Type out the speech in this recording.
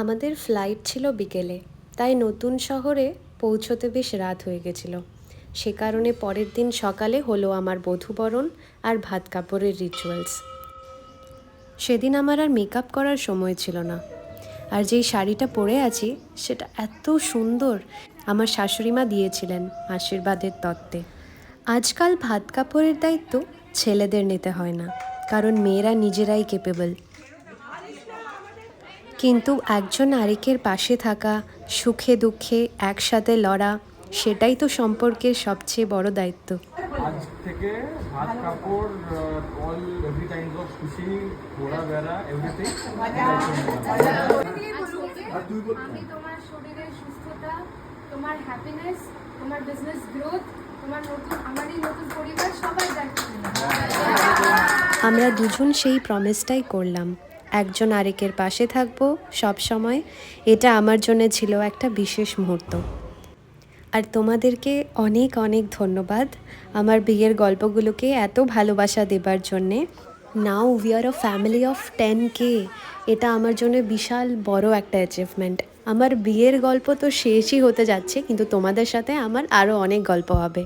আমাদের ফ্লাইট ছিল বিকেলে, তাই নতুন শহরে পৌঁছতে বেশ রাত হয়ে গেছিল। সে কারণে পরের দিন সকালে হলো আমার বধূবরণ আর ভাত কাপড়ের রিচুয়ালস। সেদিন আমার আর মেকআপ করার সময় ছিল না, আর যেই শাড়িটা পরে আছি সেটা এত সুন্দর, আমার শাশুড়িমা দিয়েছিলেন আশীর্বাদের তত্ত্বে। আজকাল ভাত কাপড়ের দায়িত্ব ছেলেদের নিতে হয় না, কারণ মেয়েরা নিজেরাই ক্যাপেবল। কিন্তু একজন আরেকের পাশে থাকা, সুখে দুঃখে একসাথে লড়া, সেটাই তো সম্পর্কের সবচেয়ে বড় দায়িত্ব। আজ থেকে ভাত কাপড় অল এভরি কাইন্ড অফ খুশি ঘোরাফেরা এভরিথিং আমি তোমার শরীরের সুস্থতা, তোমার হ্যাপিনেস, তোমার বিজনেস গ্রোথ, তোমার নতুন আমার এই নতুন পরিবার সবার দায়িত্ব নিলাম। আমরা দুজন সেই প্রমিসটাই করলাম, একজন আরেকের পাশে থাকবো সব সময়। এটা আমার জন্য ছিল একটা বিশেষ মুহূর্ত। আর তোমাদেরকে অনেক অনেক ধন্যবাদ আমার বিয়ের গল্পগুলোকে এত ভালোবাসা দেবার জন্যে। Now we are a family of 10K। এটা আমার জন্য বিশাল বড় একটা অ্যাচিভমেন্ট। আমার বিয়ের গল্প তো শেষই হতে যাচ্ছে, কিন্তু তোমাদের সাথে আমার আরও অনেক গল্প হবে।